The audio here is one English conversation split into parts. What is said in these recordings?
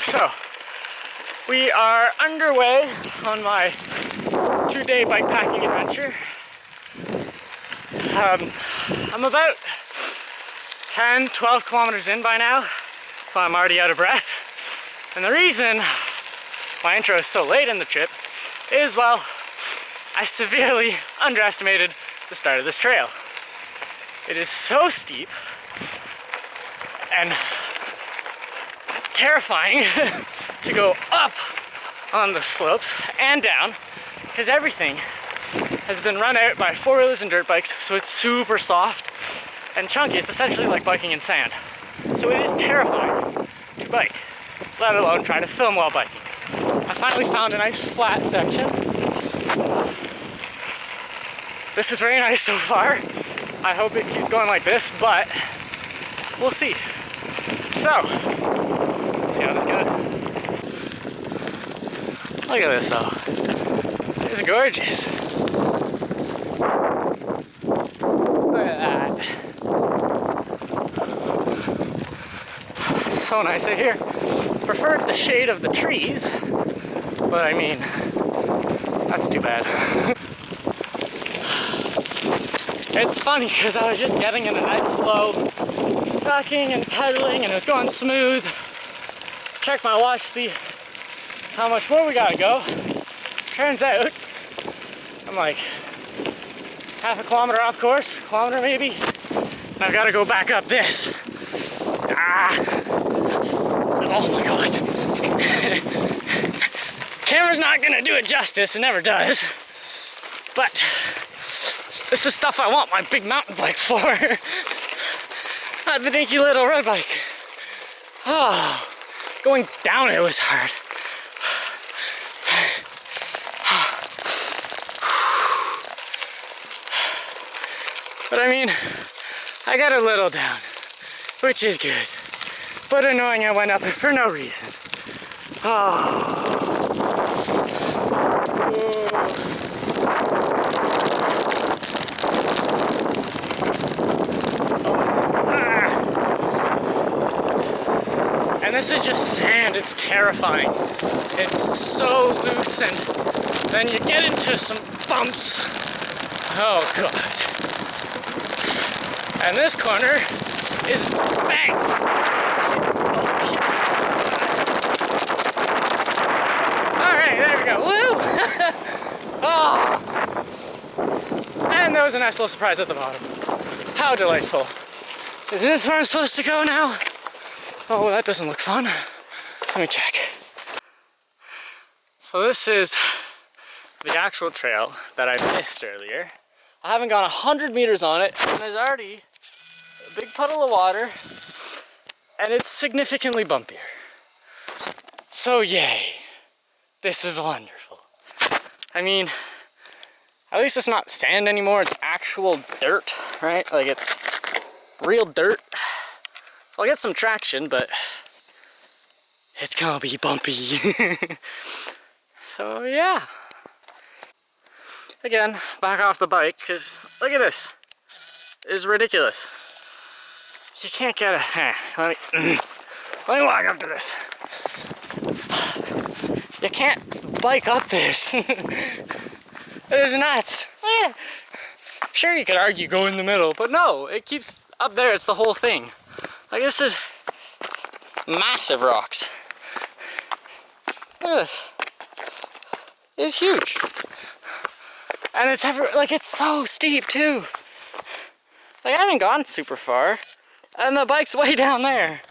So, we are underway on my 2-day bikepacking adventure. I'm about 10, 12 kilometers in by now, so I'm already out of breath. And the reason my intro is so late in the trip is, well, I severely underestimated the start of this trail. It is so steep and terrifying to go up on the slopes and down because everything has been run out by four-wheelers and dirt bikes, so it's super soft and chunky. It's essentially like biking in sand. So it is terrifying to bike, let alone try to film while biking. I finally found a nice flat section. This is very nice so far. I hope it keeps going like this, but we'll see. So, see how this goes. Look at this though. It's gorgeous. Look at that. It's so nice out here. Preferred the shade of the trees, but I mean, that's too bad. It's funny because I was just getting in a nice flow, talking and pedaling, and it was going smooth. Check my watch, see how much more we gotta go. Turns out I'm like half a kilometer off course, kilometer maybe, and I've got to go back up this. Oh my god. Camera's not gonna do it justice, it never does. But this is stuff I want my big mountain bike for. Not the dinky little road bike. Oh, going down it was hard. But I mean, I got a little down, which is good. But annoying I went up it for no reason. Oh. And this is just sand, it's terrifying. It's so loose and then you get into some bumps. Oh god. And this corner is banked. Alright, there we go. Woo! Oh. And there was a nice little surprise at the bottom. How delightful. Is this where I'm supposed to go now? Oh, well, that doesn't look fun. Let me check. So this is the actual trail that I missed earlier. I haven't gone 100 meters on it, and there's already a big puddle of water, and it's significantly bumpier. So yay, this is wonderful. I mean, at least it's not sand anymore, it's actual dirt, right? Like it's real dirt. So I'll get some traction, but it's gonna be bumpy. So yeah. Again, back off the bike, because look at this. It's ridiculous. You can't get a... let me walk up to this. You can't bike up this. It is nuts. Sure, you could argue go in the middle, but no, it keeps up there, it's the whole thing. Like this is massive rocks. Look at this. It's huge. And it's like it's so steep too. Like I haven't gone super far. And the bike's way down there.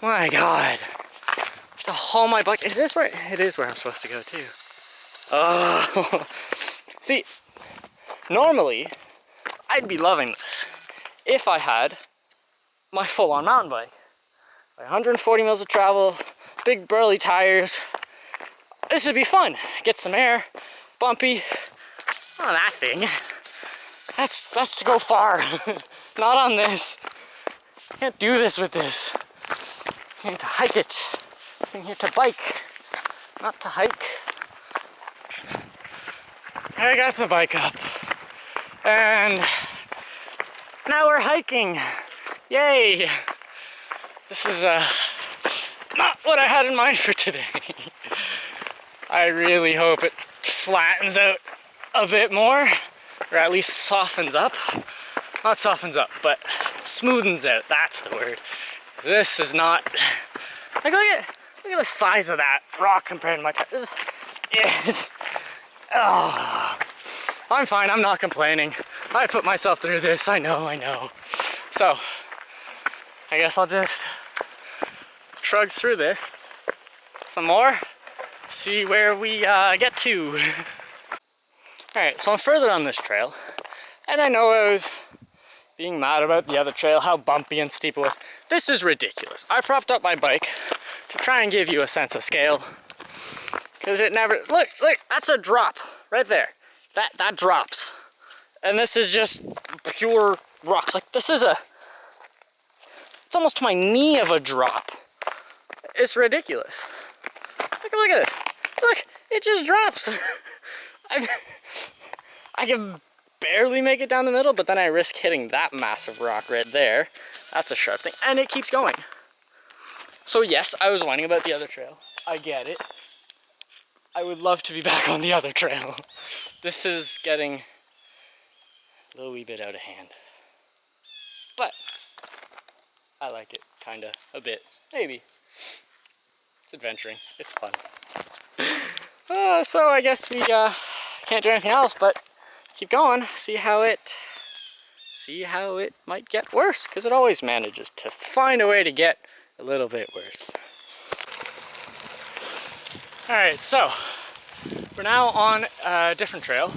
My god. I have to haul my bike. Is this where it is where I'm supposed to go too? Oh. See, normally I'd be loving this if I had my full-on mountain bike. Like 140 miles of travel, big burly tires. This would be fun. Get some air, bumpy. Oh, that thing. That's to go far. Not on this. Can't do this with this. I need to hike it. I'm here to bike, not to hike. I got the bike up. And now we're hiking. Yay! This is not what I had in mind for today. I really hope it flattens out a bit more, or at least softens up. Not softens up, but smoothens out, that's the word. This is not, like look at the size of that rock compared to my car. Oh, I'm fine, I'm not complaining. I put myself through this, I know. So, I guess I'll just shrug through this some more, see where we get to. Alright, so I'm further on this trail, and I know I was being mad about the other trail, how bumpy and steep it was. This is ridiculous. I propped up my bike to try and give you a sense of scale, because it never, look, that's a drop right there. That drops. And this is just pure rocks. Like this is it's almost to my knee of a drop. It's ridiculous. Look at this. Look, it just drops. I can barely make it down the middle, but then I risk hitting that massive rock right there. That's a sharp thing, and it keeps going. So yes, I was whining about the other trail. I get it. I would love to be back on the other trail. This is getting a little wee bit out of hand. But I like it, kinda, a bit, maybe. It's adventuring, it's fun. So I guess we can't do anything else but keep going, see how it might get worse, because it always manages to find a way to get a little bit worse. Alright, so we're now on a different trail.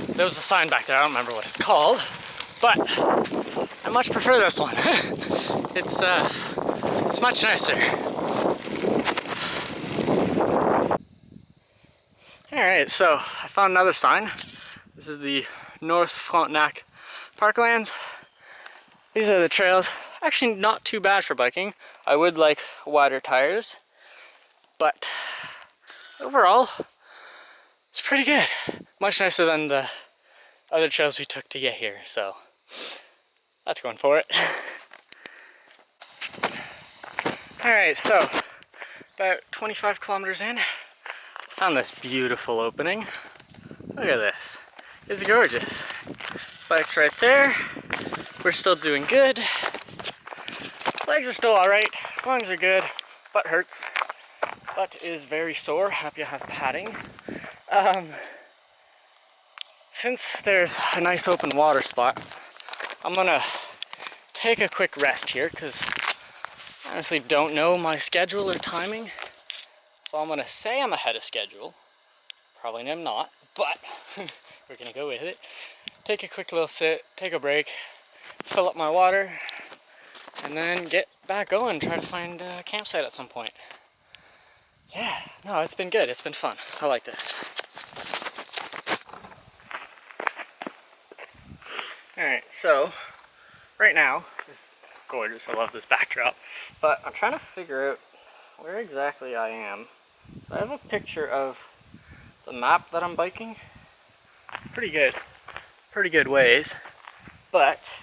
There was a sign back there, I don't remember what it's called, but I much prefer this one. It's much nicer. Alright, so I found another sign. This is the North Frontenac Parklands. These are the trails. Actually not too bad for biking. I would like wider tires, but overall it's pretty good. Much nicer than the other trails we took to get here, so that's going for it. Alright, so about 25 kilometers in, found this beautiful opening. Look at this. It's gorgeous. Bike's right there. We're still doing good. Legs are still alright. Lungs are good. Butt hurts. Butt is very sore. Happy I have padding. Since there's a nice open water spot, I'm gonna take a quick rest here because I honestly don't know my schedule or timing. So I'm gonna say I'm ahead of schedule. Probably am not, but we're gonna go with it. Take a quick little sit, take a break, fill up my water, and then get back going, try to find a campsite at some point. Yeah, no, it's been good, it's been fun. I like this. Alright, so right now, it's gorgeous, I love this backdrop, but I'm trying to figure out where exactly I am. So I have a picture of the map that I'm biking. Pretty good ways, but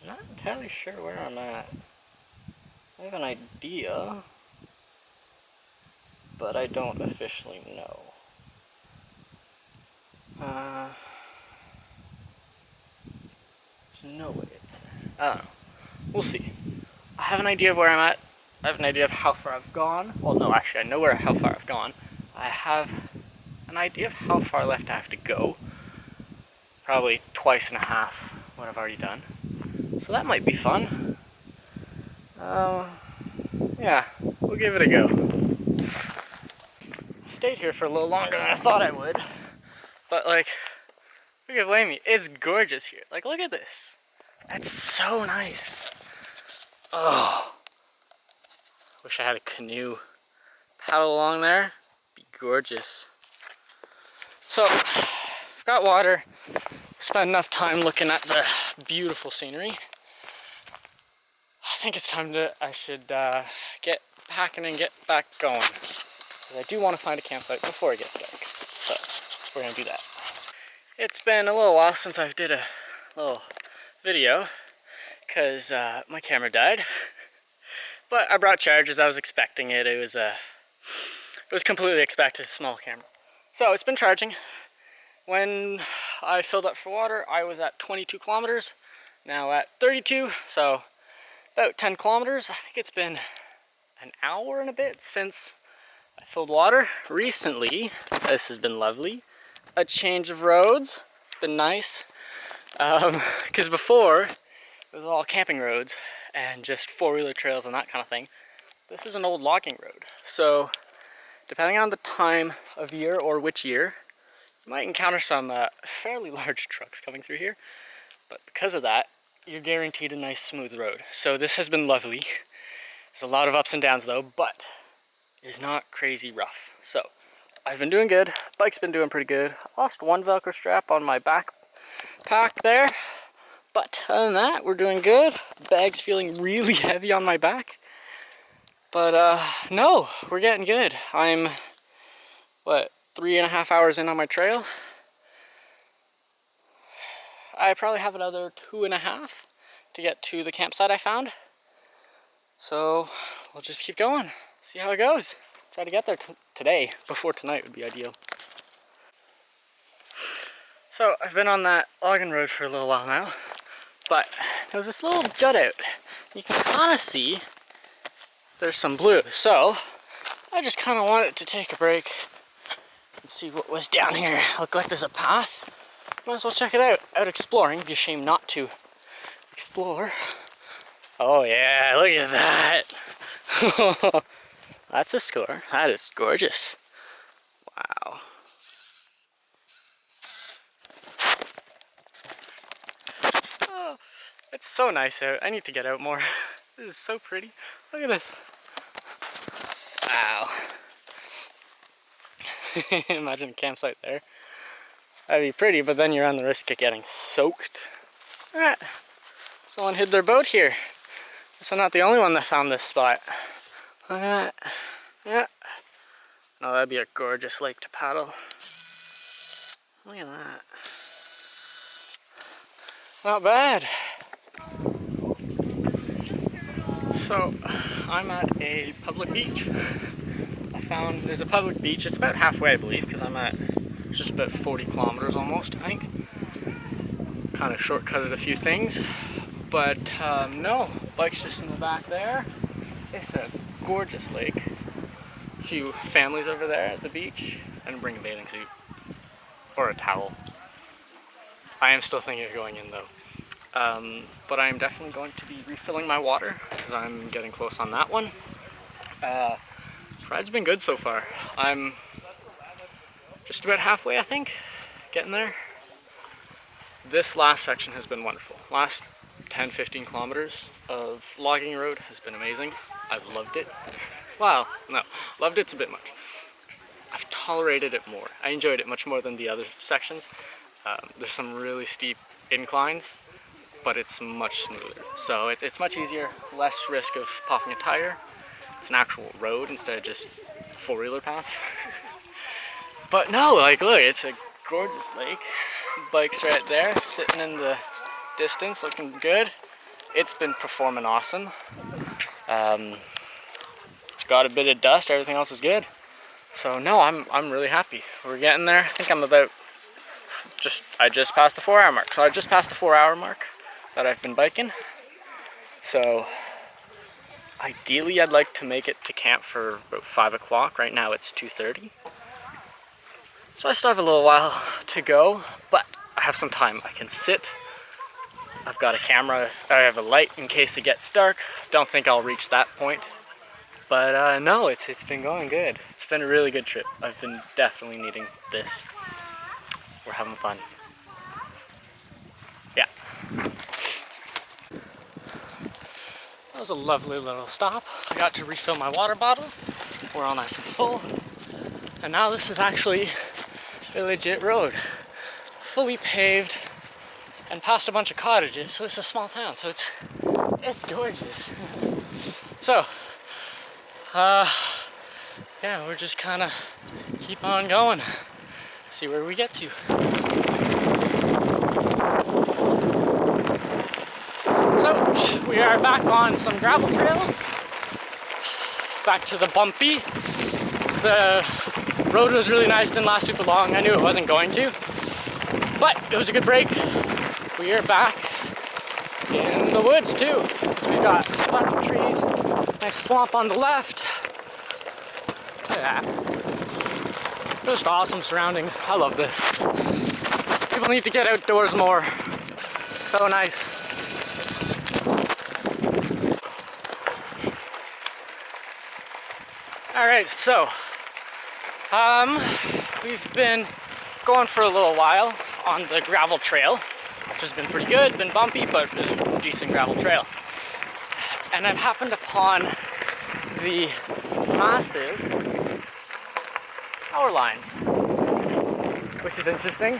I'm not entirely sure where I'm at. I have an idea, but I don't officially know. There's no way it's there. I don't know. We'll see. I have an idea of where I'm at. I have an idea of how far I've gone. Well, no, actually, I know how far I've gone. I have an idea of how far left I have to go. Probably twice and a half what I've already done. So that might be fun. Yeah, we'll give it a go. Stayed here for a little longer than I thought I would. But like, who can blame me? It's gorgeous here. Like, look at this. That's so nice. Oh. Wish I had a canoe. Paddle along there. Be gorgeous. So, I've got water. Spent enough time looking at the beautiful scenery. I think it's time I should get packing and get back going. I do want to find a campsite before it gets dark. So, we're going to do that. It's been a little while since I did a little video, because my camera died. But I brought charges. I was expecting it. It was completely expected. Small camera. So it's been charging. When I filled up for water, I was at 22 kilometers. Now at 32, so about 10 kilometers. I think it's been an hour and a bit since I filled water. Recently, this has been lovely. A change of roads. Been nice. Because before, it was all camping roads and just four-wheeler trails and that kind of thing. This is an old logging road. So, depending on the time of year or which year, you might encounter some fairly large trucks coming through here. But because of that, you're guaranteed a nice smooth road. So this has been lovely. There's a lot of ups and downs though, but it's not crazy rough. So, I've been doing good. Bike's been doing pretty good. I lost one Velcro strap on my backpack there. But other than that, we're doing good. Bag's feeling really heavy on my back. But no, we're getting good. I'm, what, 3.5 hours in on my trail. I probably have another 2.5 to get to the campsite I found. So we'll just keep going, see how it goes. Try to get there today, before tonight would be ideal. So I've been on that logging road for a little while now, but there was this little jut out. You can kind of see there's some blue. So I just kind of wanted to take a break and see what was down here. Looked like there's a path. Might as well check it out. Out exploring. It'd be a shame not to explore. Oh yeah, look at that. That's a score. That is gorgeous. Wow. Oh, it's so nice out. I need to get out more. This is so pretty. Look at this. Wow. Imagine a campsite there. That'd be pretty, but then you're on the risk of getting soaked. Alright. Someone hid their boat here. Guess I'm not the only one that found this spot. Look at that. Yeah. No, that'd be a gorgeous lake to paddle. Look at that. Not bad. So, I'm at a public beach. I found there's a public beach. It's about halfway, I believe, because I'm at just about 40 kilometers almost, I think. Kind of shortcutted a few things. But no, bike's just in the back there. It's a gorgeous lake. A few families over there at the beach. I didn't bring a bathing suit. Or a towel. I am still thinking of going in though. But I am definitely going to be refilling my water because I'm getting close on that one. This ride's been good so far. I'm just about halfway, I think. Getting there. This last section has been wonderful. Last 10-15 kilometers of logging road has been amazing. I've loved it. Well, no, loved it's a bit much. I've tolerated it more. I enjoyed it much more than the other sections. There's some really steep inclines, but it's much smoother. So it's much easier, less risk of popping a tire. It's an actual road instead of just four-wheeler paths. But no, like look, it's a gorgeous lake. Bike's right there, sitting in the distance, looking good. It's been performing awesome. It's got a bit of dust, everything else is good. So no, I'm really happy. We're getting there. I think I'm about I just passed the 4 hour mark. So I just passed the 4 hour mark that I've been biking. So ideally I'd like to make it to camp for about 5 o'clock. Right now it's 2:30. So I still have a little while to go, but I have some time. I can sit. I've got a camera. I have a light in case it gets dark. Don't think I'll reach that point. But no, it's been going good. It's been a really good trip. I've been definitely needing this. We're having fun. Yeah. That was a lovely little stop. I got to refill my water bottle. We're all nice and full. And now this is actually a legit road. Fully paved and past a bunch of cottages. So it's a small town. So it's gorgeous. So, yeah, we're just kind of keep on going. See where we get to. So we are back on some gravel trails. back to the bumpy. The road was really nice, didn't last super long. I knew it wasn't going to, but it was a good break. We are back in the woods too. We got a bunch of trees, nice swamp on the left. Look at that. Just awesome surroundings. I love this. People need to get outdoors more. So nice. All right, so we've been going for a little while on the gravel trail, which has been pretty good, been bumpy, but it's a decent gravel trail. And I've happened upon the massive power lines, which is interesting.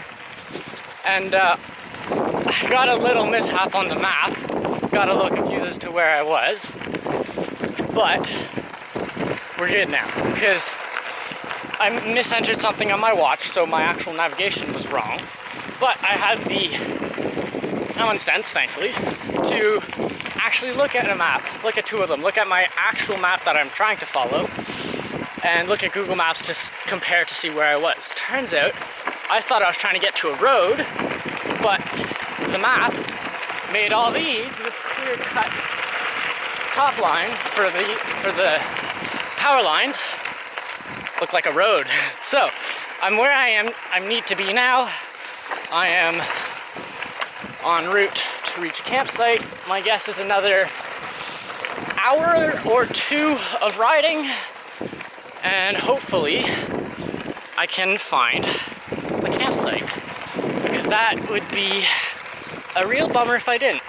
And I got a little mishap on the map, got a little confused as to where I was, but we're good now, because I misentered something on my watch, so my actual navigation was wrong. But I had the common sense, thankfully, to actually look at a map, look at two of them, look at my actual map that I'm trying to follow, and look at Google Maps to compare to see where I was. Turns out, I thought I was trying to get to a road, but the map made all these, this clear-cut top line for the power lines look like a road. So I'm where I need to be now. I am en route to reach a campsite. My guess is another hour or two of riding, and hopefully I can find a campsite, because that would be a real bummer if I didn't.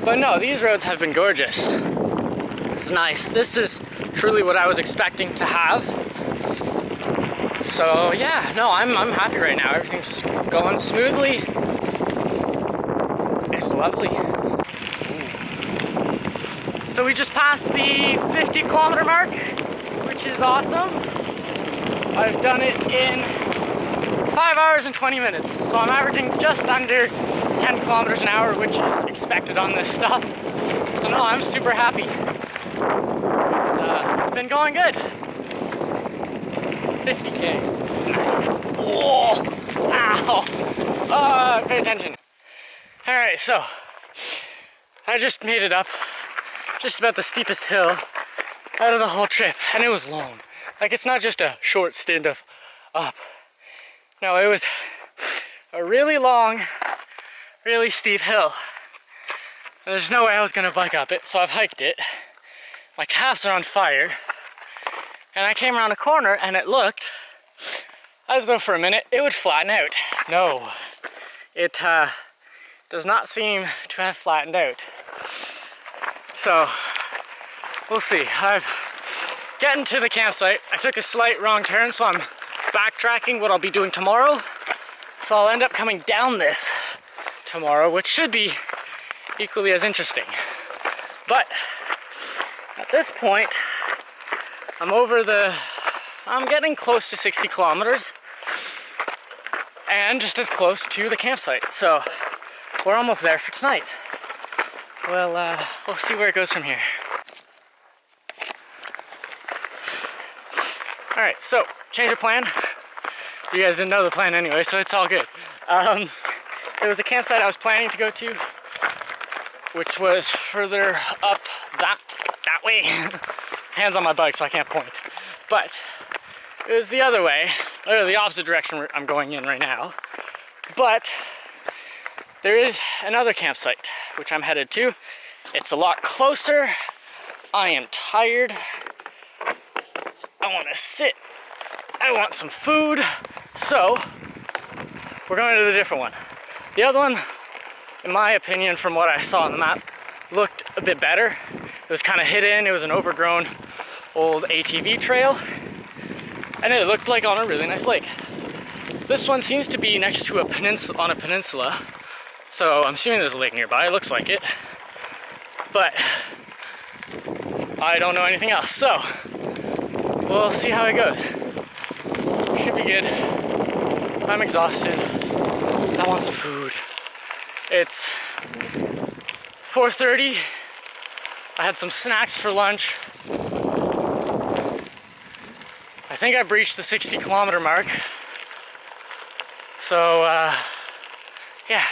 But no, these roads have been gorgeous. It's nice. This is truly what I was expecting to have. So yeah, no, I'm happy right now. Everything's going smoothly. It's lovely. So we just passed the 50-kilometer mark, which is awesome. I've done it in 5 hours and 20 minutes. So I'm averaging just under 10 kilometers an hour, which is expected on this stuff. So no, I'm super happy. It's been going good. 50K. Nice. Oh, ow. Pay attention. All right, so I just made it up just about the steepest hill out of the whole trip, and it was long. Like, it's not just a short stint of up. No, it was a really long, really steep hill. And there's no way I was gonna bike up it, so I've hiked it. My calves are on fire. And I came around a corner and it looked as though for a minute it would flatten out. No, it does not seem to have flattened out. So we'll see. I'm getting to the campsite. I took a slight wrong turn, so I'm backtracking what I'll be doing tomorrow. So I'll end up coming down this tomorrow, which should be equally as interesting. But at this point, I'm getting close to 60 kilometers and just as close to the campsite. So we're almost there for tonight. We'll see where it goes from here. All right, so change of plan. You guys didn't know the plan anyway, so it's all good. It was a campsite I was planning to go to, which was further up that way. Hands on my bike, so I can't point. But it was the other way, or the opposite direction I'm going in right now. But there is another campsite, which I'm headed to. It's a lot closer. I am tired. I want to sit. I want some food. So we're going to the different one. The other one, in my opinion, from what I saw on the map, looked a bit better. It was kind of hidden. It was an overgrown old ATV trail, and it looked like on a really nice lake. This one seems to be next to a peninsula, so I'm assuming there's a lake nearby. It looks like it, but I don't know anything else, so we'll see how it goes. Should be good. I'm exhausted. I want some food. It's 4:30. I had some snacks for lunch. I think I breached the 60-kilometer mark. So, yeah,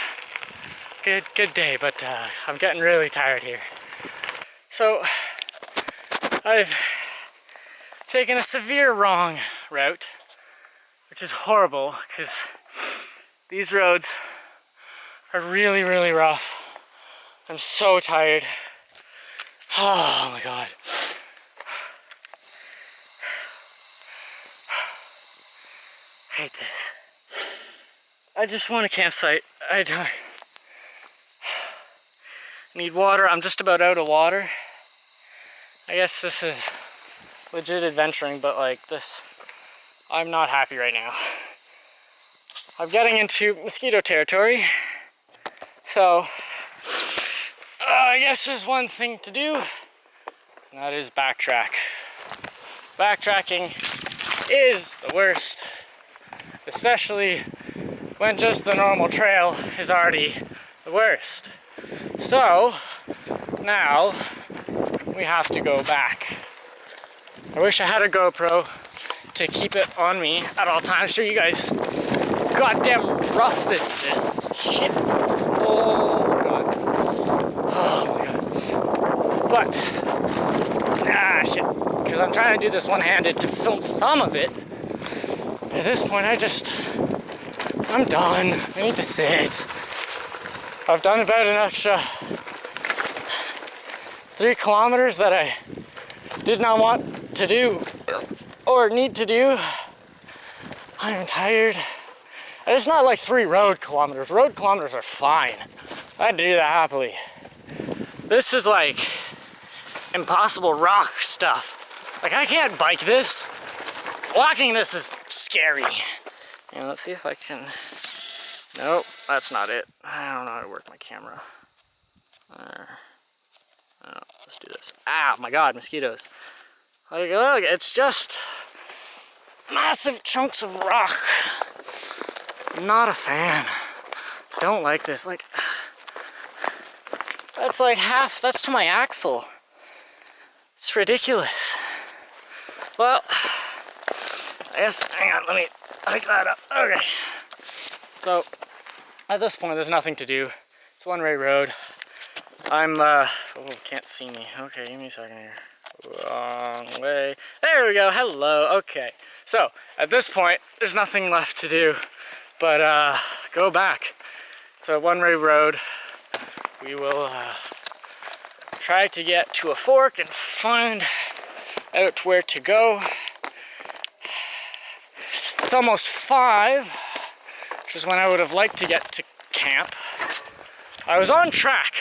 good day, but I'm getting really tired here. So, I've taken a severe wrong route, which is horrible because these roads are really, really rough. I'm so tired. Oh my God. I hate this. I just want a campsite. I need water. I'm just about out of water. I guess this is legit adventuring, but like this, I'm not happy right now. I'm getting into mosquito territory. So, I guess there's one thing to do, and that is backtrack. Backtracking is the worst, especially when just the normal trail is already the worst. So, now we have to go back. I wish I had a GoPro to keep it on me at all times. Show you guys goddamn rough this is. Shit. Oh my God. Oh my God. But, shit. Because I'm trying to do this one-handed to film some of it. At this point, I'm done. I need to sit. I've done about an extra 3 kilometers that I did not want to do or need to do. I'm tired. And it's not like 3 road kilometers. Road kilometers are fine. I'd do that happily. This is like impossible rock stuff. Like I can't bike this. Walking this is scary. And let's see if I can. Nope, that's not it. I don't know how to work my camera. Let's do this. Ah, my God, mosquitoes. Like, look, it's just massive chunks of rock. Not a fan. Don't like this. Like, that's like half, that's to my axle. It's ridiculous. Well, I guess, hang on, let me pick that up. Okay. So, at this point, there's nothing to do. It's one-way road. I'm, oh, can't see me. Okay, give me a second here. Wrong way. There we go, hello, okay. So, at this point, there's nothing left to do but go back. It's a one-way road. We will try to get to a fork and find out where to go. It's almost 5, which is when I would have liked to get to camp. I was on track.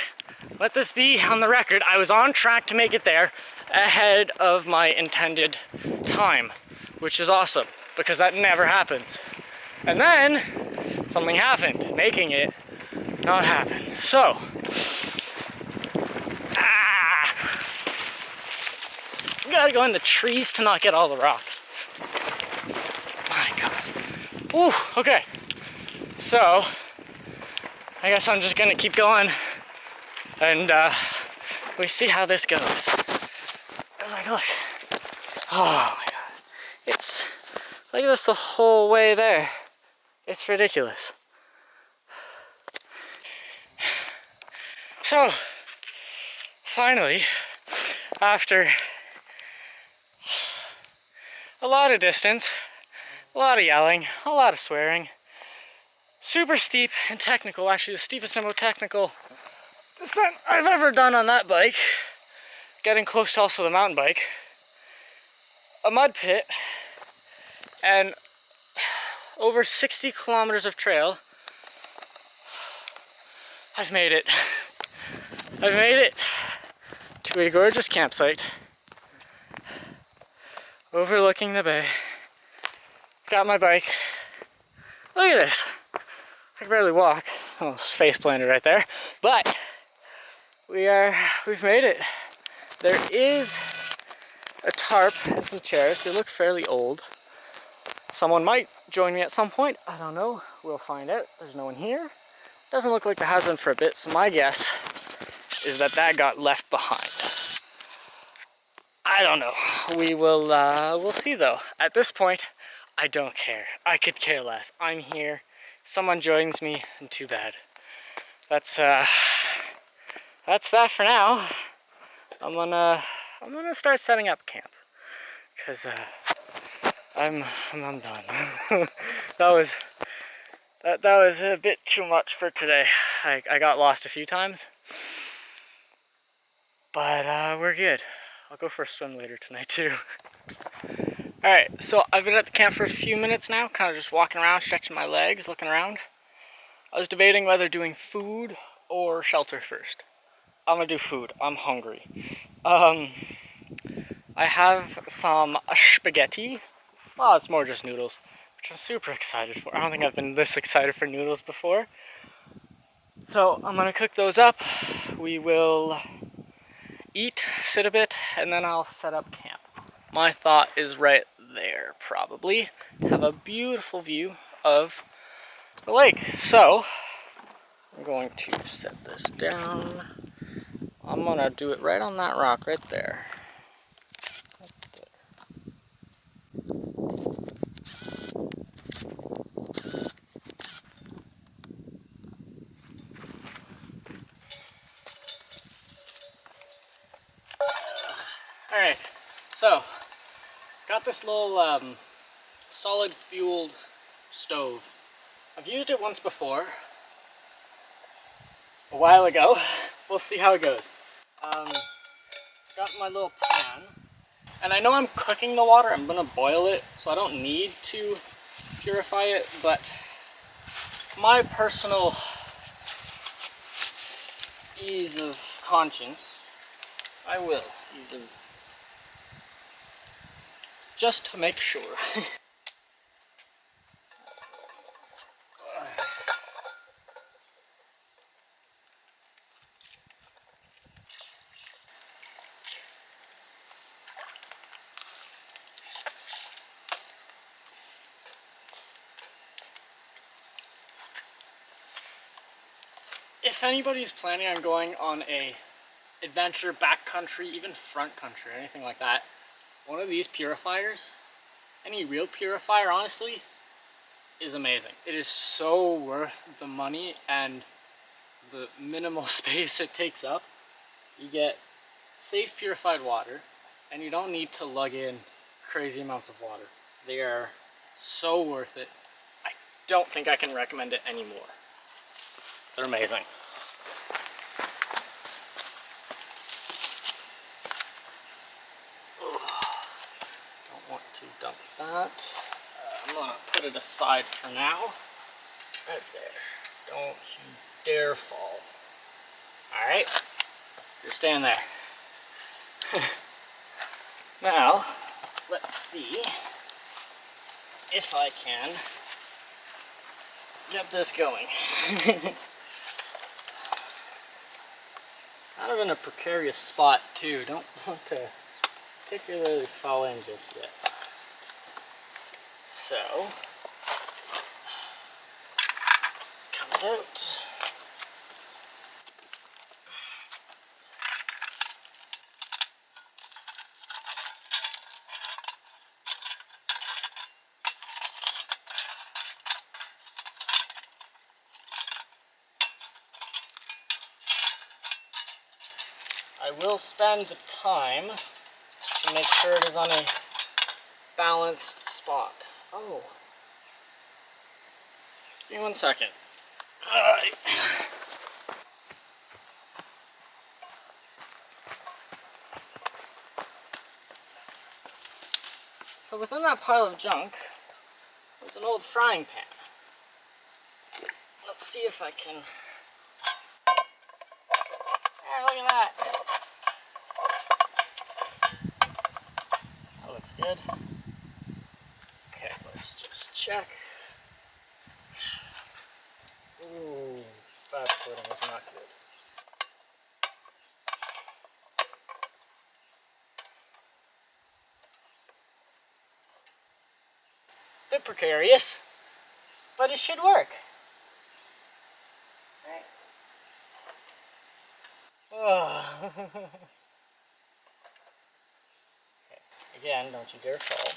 Let this be on the record. I was on track to make it there ahead of my intended time, which is awesome because that never happens. And then something happened, making it not happen. So, you gotta go in the trees to not get all the rocks. My God. Ooh, okay. So, I guess I'm just gonna keep going and we see how this goes. It's like, look. Oh my God. It's like this the whole way there. It's ridiculous. So, finally, after a lot of distance, a lot of yelling, a lot of swearing, super steep and technical, actually the steepest and most technical descent I've ever done on that bike, getting close to also the mountain bike, a mud pit, and over 60 kilometers of trail. I've made it. I've made it to a gorgeous campsite overlooking the bay. Got my bike. Look at this. I can barely walk. Almost face planted right there. But we've made it. There is a tarp and some chairs. They look fairly old. Someone might join me at some point. I don't know. We'll find out. There's no one here. Doesn't look like there has been for a bit, so my guess is that got left behind. I don't know. We'll see though. At this point, I don't care. I could care less. I'm here. Someone joins me, and too bad. That's that for now. I'm gonna start setting up camp, cause I'm done. that was a bit too much for today. I got lost a few times, but we're good. I'll go for a swim later tonight too. Alright, so I've been at the camp for a few minutes now, kind of just walking around, stretching my legs, looking around. I was debating whether doing food or shelter first. I'm gonna do food. I'm hungry. I have some spaghetti. Well, it's more just noodles, which I'm super excited for. I don't think I've been this excited for noodles before. So I'm gonna cook those up. We will eat, sit a bit, and then I'll set up camp. My thought is right there, probably. Have a beautiful view of the lake. So I'm going to set this down. I'm gonna do it right on that rock right there. Alright, so got this little solid fueled stove. I've used it once before, a while ago. We'll see how it goes. Got my little pan, and I know I'm cooking the water. I'm gonna boil it, so I don't need to purify it, but my personal ease of conscience, I will just to make sure. If anybody's planning on going on a adventure, backcountry, even front country, or anything like that, one of these purifiers, any real purifier honestly, is amazing. It is so worth the money and the minimal space it takes up. You get safe purified water, and you don't need to lug in crazy amounts of water. They are so worth it. I don't think I can recommend it anymore. They're amazing. Don't want to dump that. I'm gonna put it aside for now. Right there. Don't you dare fall. Alright, you're staying there. Now, let's see if I can get this going. Kind of in a precarious spot too. Don't want to particularly fall in just yet. So, this comes out. I will spend the time to make sure it is on a balanced spot. Oh. Give me 1 second. Alright. So within that pile of junk was an old frying pan. Let's see if I can... There, look at that. That looks good. Okay, let's just check. Ooh, fat splitting is not good. Bit precarious, but it should work. Right. Oh. Again, don't you dare fall.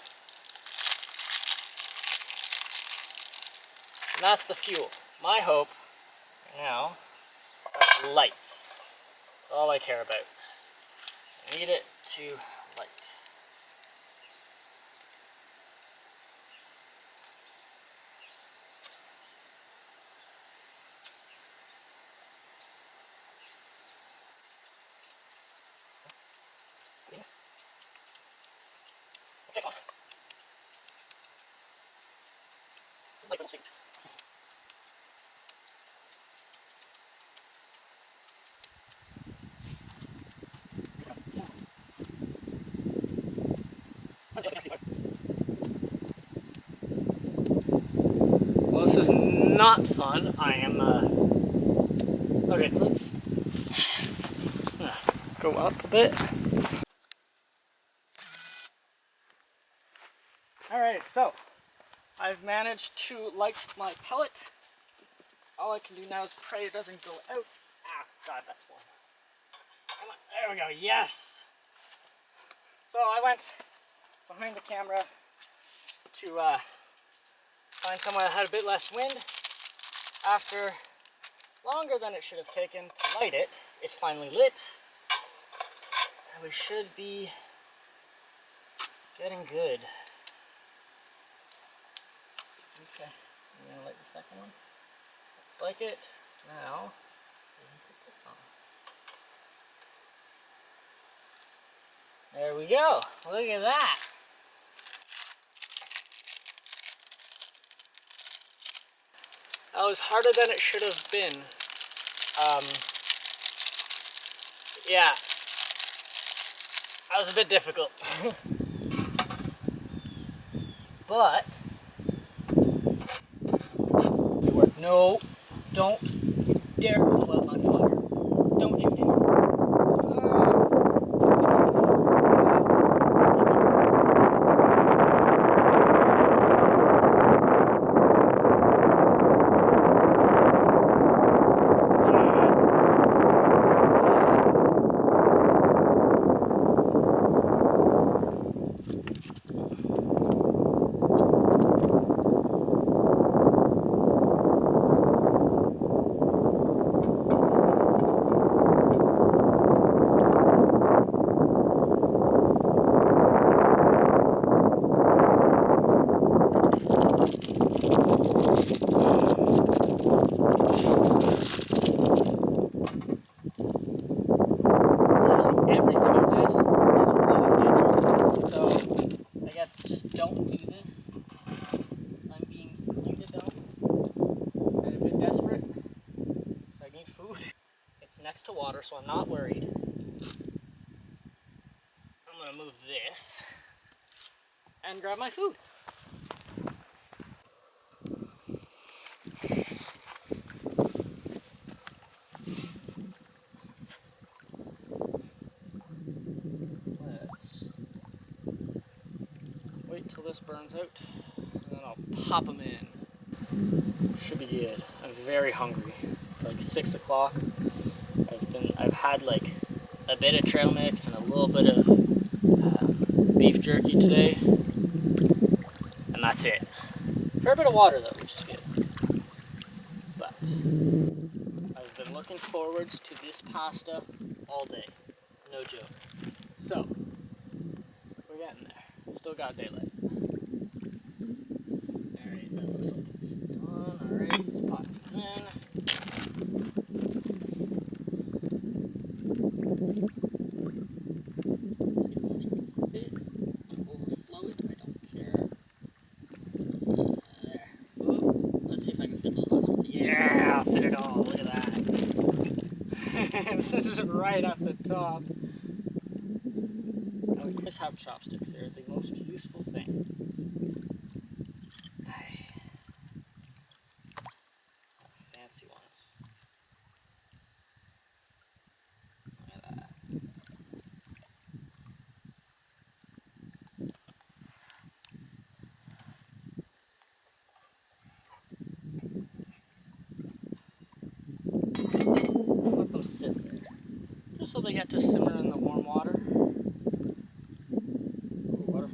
And that's the fuel. My hope right now are lights. That's all I care about. I need it to light. Well, this is not fun. I am, okay, let's go up a bit. Alright, so I've managed to light my pellet. All I can do now is pray it doesn't go out. Ah, God, that's one. Come on, there we go, yes! So I went behind the camera to find somewhere that had a bit less wind. After longer than it should have taken to light it, it finally lit. And we should be getting good. Okay, I'm gonna light the second one. Looks like it. Now, we can put this on. There we go. Look at that. That was harder than it should have been. Yeah, that was a bit difficult. But it worked. No, don't you dare pull out my fire. Don't you dare. Next to water, so I'm not worried. I'm gonna move this and grab my food. Let's wait till this burns out, and then I'll pop them in. Should be good. I'm very hungry. It's like 6 o'clock. I've had like a bit of trail mix and a little bit of beef jerky today, and that's it. Fair bit of water though, which is good. But I've been looking forwards to this pasta all day, no joke. So we're getting there. Still got daylight. All right, that looks like it's done. All right, let's pop these in. This is right at the top. I always have chopsticks. They're the most useful thing. Fancy ones. Look at that. Let them sit there. Just so they get to simmer in the warm water. Ooh,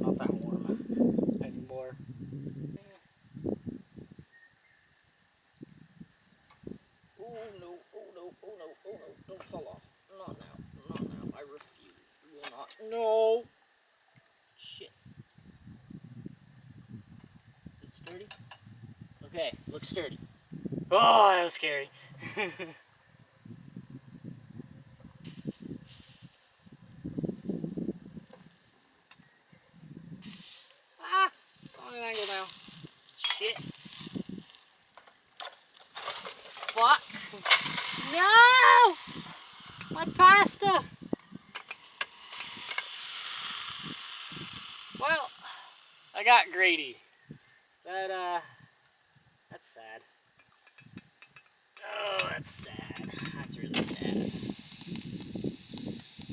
No. Shit. Is it sturdy? Okay, looks sturdy. Oh, that was scary. Ah, wrong angle now. Shit. Fuck. No! My pasta! Well, I got Grady. That's sad. Oh, that's sad. That's really sad.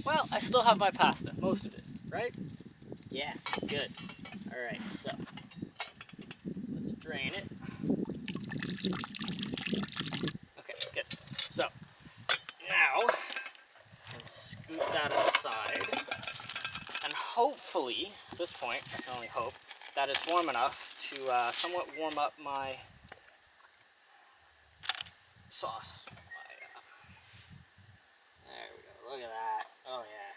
Well, I still have my pasta, most of it, right? Yes, good. Alright, so let's drain it. Okay, good. So now scoot that aside, and hopefully, at this point, I can only hope, that it's warm enough to somewhat warm up my sauce. There we go, look at that. Oh yeah.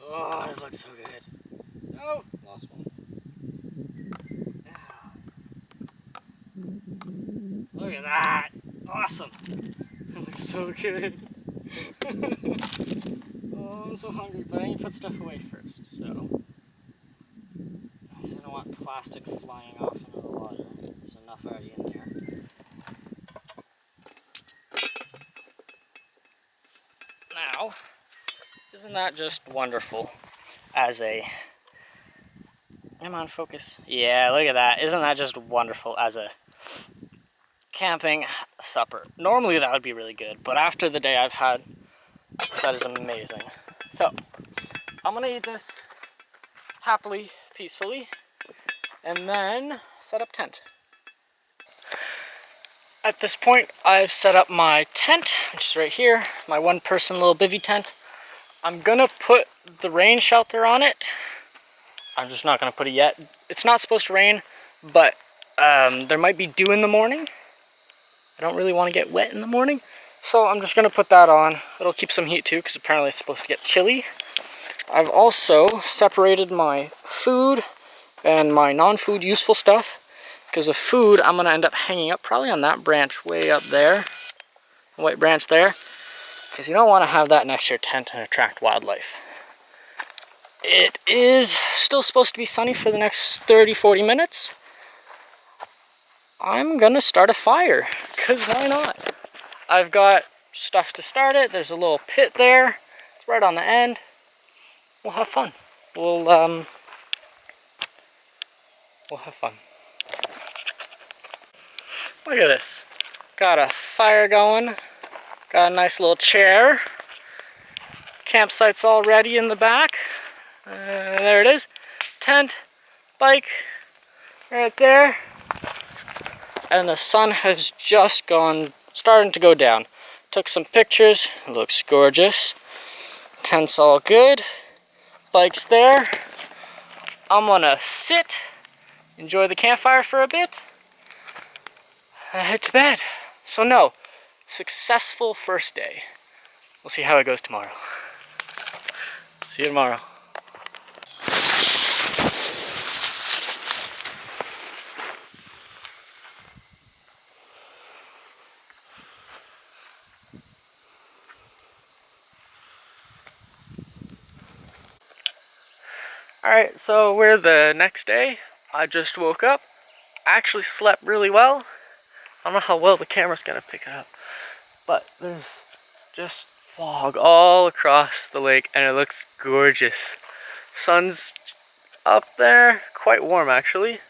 Oh, this looks so good. Oh, lost one. Look at that. Awesome. It looks so good. Oh, I'm so hungry, but I need to put stuff away first, so. Because I don't want plastic flying off into the water. There's enough already in there. Now, isn't that just wonderful as a... Am I on focus? Yeah, look at that. Isn't that just wonderful as a camping supper? Normally that would be really good, but after the day I've had, that is amazing. So, I'm gonna eat this happily, peacefully, and then set up tent. At this point, I've set up my tent, which is right here, my one-person little bivvy tent. I'm gonna put the rain shelter on it. I'm just not gonna put it yet. It's not supposed to rain, but there might be dew in the morning. I don't really want to get wet in the morning, so I'm just gonna put that on. It'll keep some heat too, because apparently it's supposed to get chilly. I've also separated my food and my non-food useful stuff, because the food I'm gonna end up hanging up probably on that branch way up there, the white branch there, because you don't want to have that next to your tent and attract wildlife. It is still supposed to be sunny for the next 30-40 minutes. I'm gonna start a fire, because why not? I've got stuff to start it. There's a little pit there. It's right on the end. We'll have fun. We'll have fun. Look at this. Got a fire going. Got a nice little chair. Campsite's all ready in the back. There it is. Tent, bike, right there. And the sun has just starting to go down. Took some pictures. It looks gorgeous. Tent's all good. Bike's there. I'm gonna sit, enjoy the campfire for a bit, and head to bed. So no, successful first day. We'll see how it goes tomorrow. See you tomorrow. Alright, so we're the next day. I just woke up. I actually slept really well. I don't know how well the camera's gonna pick it up, but there's just fog all across the lake and it looks gorgeous. Sun's up there, quite warm actually.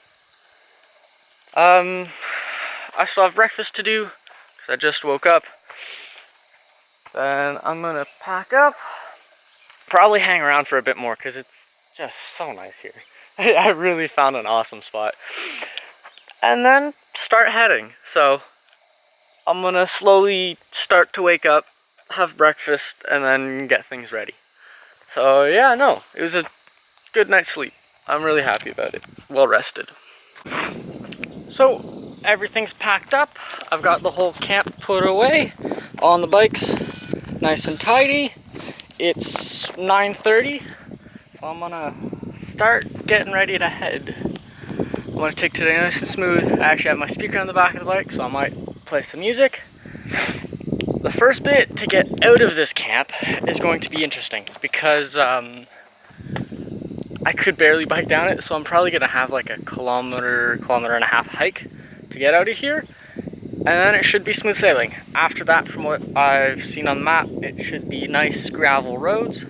I still have breakfast to do because I just woke up. Then I'm gonna pack up, probably hang around for a bit more because it's just so nice here. I really found an awesome spot. And then start heading. So I'm gonna slowly start to wake up, have breakfast, and then get things ready. So yeah, no, it was a good night's sleep. I'm really happy about it. Well rested. So everything's packed up. I've got the whole camp put away on the bikes, nice and tidy. It's 9:30, so I'm gonna start getting ready to head. I'm gonna take today nice and smooth. I actually have my speaker on the back of the bike, so I might play some music. The first bit to get out of this camp is going to be interesting because I could barely bike down it, so I'm probably gonna have like a kilometer and a half hike to get out of here, and then it should be smooth sailing. After that, from what I've seen on the map, it should be nice gravel roads,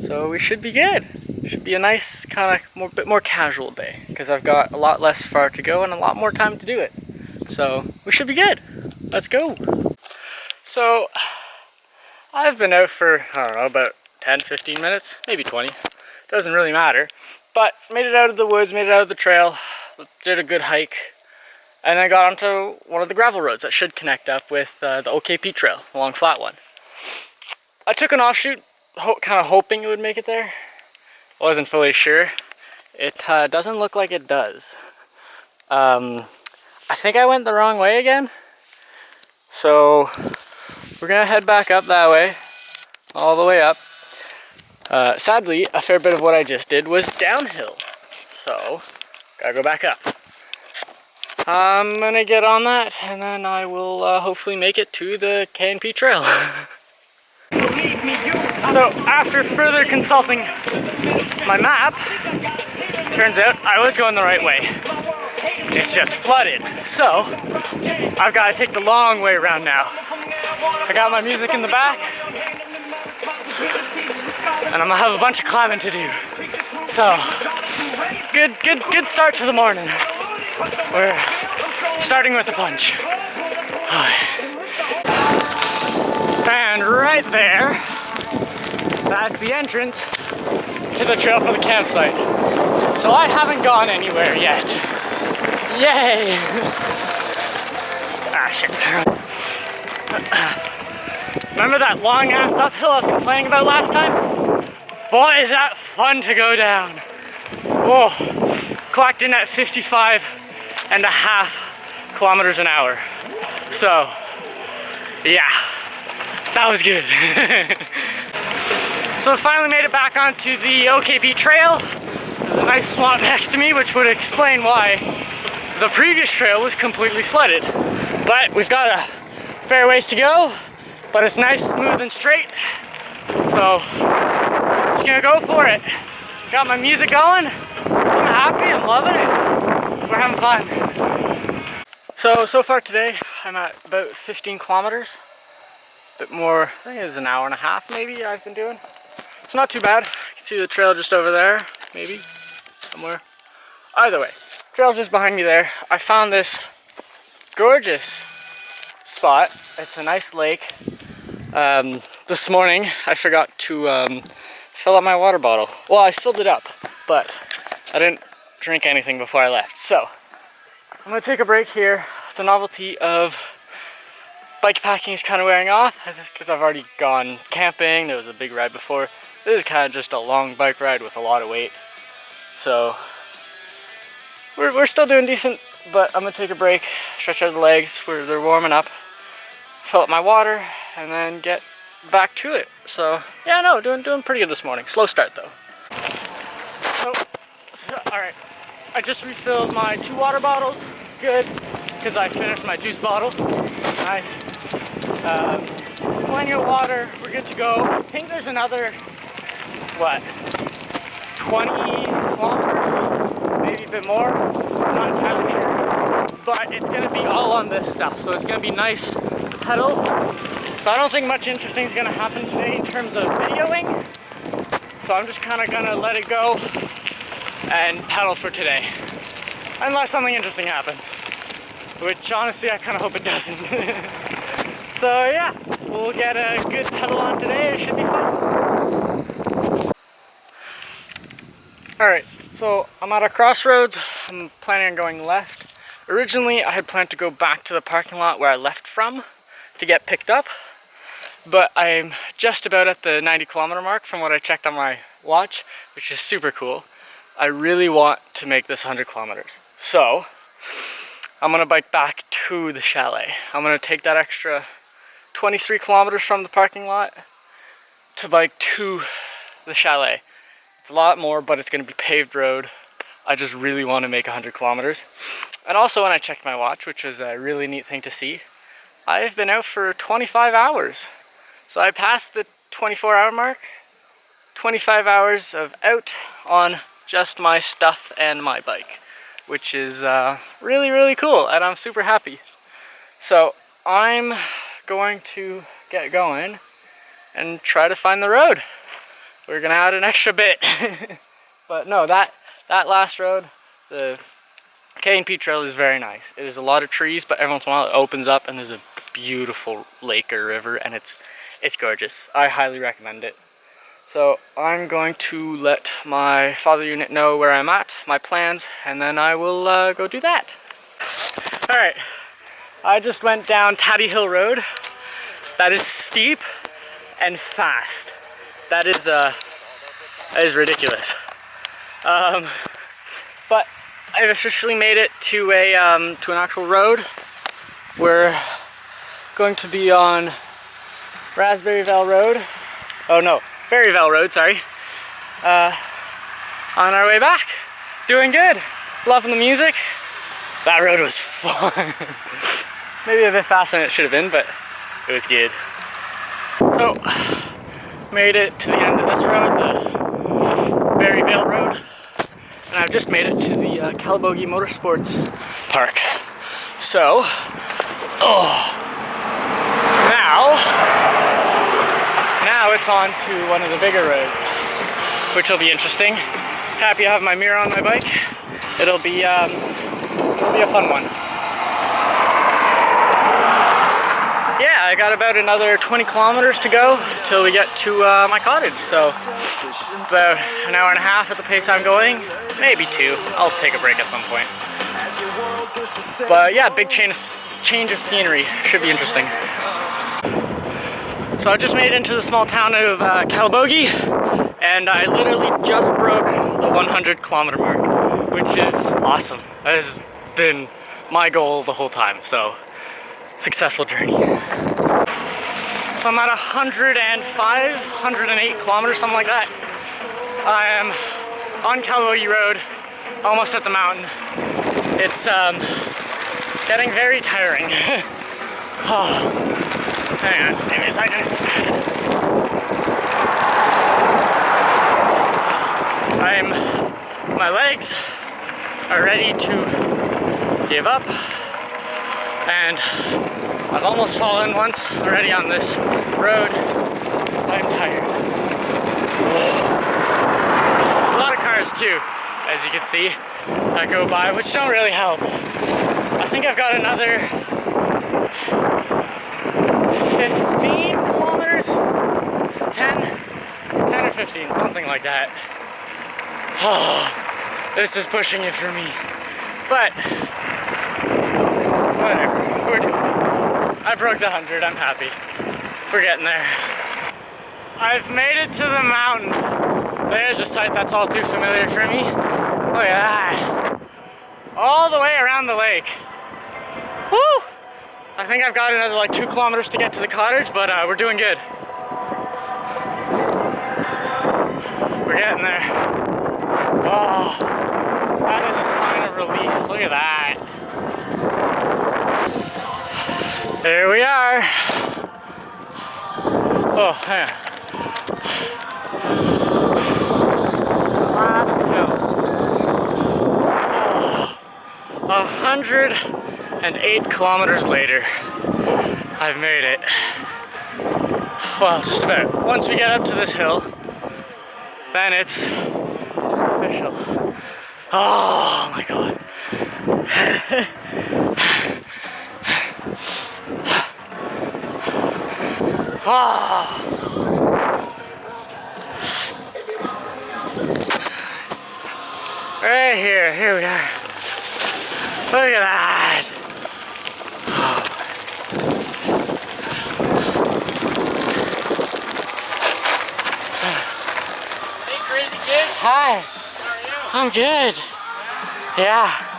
so we should be good. It should be a nice kind of bit more casual day because I've got a lot less far to go and a lot more time to do it, so we should be good. Let's go. So I've been out for, I don't know, about 10-15 minutes, maybe 20. Doesn't really matter, but made it out of the woods, made it out of the trail, did a good hike, and then got onto one of the gravel roads that should connect up with the OKP trail, the long flat one. I took an offshoot, kind of hoping it would make it there. Wasn't fully sure. It doesn't look like it does. I think I went the wrong way again, so we're gonna head back up that way, all the way up. Sadly, a fair bit of what I just did was downhill, so gotta go back up. I'm gonna get on that, and then I will hopefully make it to the KNP trail. So after further consulting my map, turns out I was going the right way. It's just flooded, so I've got to take the long way around now. I got my music in the back, and I'm gonna have a bunch of climbing to do. So, good start to the morning. We're starting with a punch. And right there, that's the entrance to the trail for the campsite. So I haven't gone anywhere yet. Yay! Ah, shit. Remember that long ass uphill I was complaining about last time? Boy, is that fun to go down. Whoa, clocked in at 55.5 kilometers an hour. So, yeah, that was good. So I finally made it back onto the OKP trail. There's a nice swamp next to me, which would explain why the previous trail was completely flooded. But we've got a fair ways to go, but it's nice, smooth, and straight. So, just gonna go for it. Got my music going. I'm happy, I'm loving it. We're having fun. So far today, I'm at about 15 kilometers. A bit more, I think it's an hour and a half maybe I've been doing. It's not too bad. You can see the trail just over there, maybe, somewhere. Either way, trail's just behind me there. I found this gorgeous spot. It's a nice lake. This morning, I forgot to fill up my water bottle. Well, I filled it up, but I didn't drink anything before I left. So, I'm gonna take a break here. The novelty of bike packing is kind of wearing off because I've already gone camping. There was a big ride before. This is kind of just a long bike ride with a lot of weight. So, we're still doing decent, but I'm gonna take a break, stretch out the legs where they're warming up, fill up my water, and then get back to it. So yeah, no, doing pretty good this morning. Slow start though. So all right, I just refilled my 2 water bottles. Good, because I finished my juice bottle. Nice. Plenty of water. We're good to go. I think there's another 20 kilometers, maybe a bit more. I'm not entirely sure, but it's gonna be all on this stuff. So it's gonna be nice pedal. So I don't think much interesting is gonna happen today in terms of videoing. So I'm just kind of gonna let it go and pedal for today. Unless something interesting happens. Which honestly I kind of hope it doesn't. So yeah, we'll get a good pedal on today. It should be fun. Alright, so I'm at a crossroads. I'm planning on going left. Originally I had planned to go back to the parking lot where I left from to get picked up. But I'm just about at the 90 kilometer mark from what I checked on my watch, which is super cool. I really want to make this 100 kilometers. So I'm gonna bike back to the chalet. I'm gonna take that extra 23 kilometers from the parking lot to bike to the chalet. It's a lot more, but it's gonna be paved road. I just really want to make 100 kilometers. And also when I checked my watch, which was a really neat thing to see, I've been out for 25 hours. So I passed the 24-hour mark. 25 hours of out on just my stuff and my bike, which is really, really cool, and I'm super happy. So I'm going to get going and try to find the road. We're gonna add an extra bit. But no, that last road, the K&P trail, is very nice. It is a lot of trees, but every once in a while it opens up and there's a beautiful lake or river, and it's gorgeous. I highly recommend it. So I'm going to let my father unit know where I'm at, my plans, and then I will go do that. All right, I just went down Taddy Hill Road. That is steep and fast. That is ridiculous. But I've officially made it to an actual road. We're going to be on Raspberry Vale Road. Oh no, Berryvale Road, sorry. On our way back. Doing good. Loving the music. That road was fun. Maybe a bit faster than it should have been, but it was good. So, made it to the end of this road, the Berryvale Road. And I've just made it to the Calabogie Motorsports Park. So, now it's on to one of the bigger roads, which will be interesting. Happy to have my mirror on my bike. It'll be a fun one. Yeah, I got about another 20 kilometers to go till we get to my cottage. So about an hour and a half at the pace I'm going, maybe 2. I'll take a break at some point. But yeah, big change of scenery. Should be interesting. So I just made it into the small town of Calabogie, and I literally just broke the 100 kilometer mark, which is awesome. That has been my goal the whole time, so successful journey. So I'm at 105, 108 kilometers, something like that. I am on Calabogie Road, almost at the mountain. It's getting very tiring. Hang on, give me a second. My legs are ready to give up, and I've almost fallen once already on this road. I'm tired. There's a lot of cars too, as you can see, that go by, which don't really help. I think I've got another 15 kilometers? 10 or 15, something like that. Oh, this is pushing it for me. But, whatever, we're doing it. I broke the 100, I'm happy. We're getting there. I've made it to the mountain. There's a sight that's all too familiar for me. Look at that. All the way around the lake. Woo! I think I've got another like 2 kilometers to get to the cottage, but we're doing good. We're getting there. Oh, that is a sign of relief. Look at that. There we are. Oh, hang on. Last hill. 108 kilometers later, I've made it. Well, just about. Once we get up to this hill, then it's official. Oh my god. Oh. Right here we are. Look at that. Hey, Hi. I'm good. Yeah.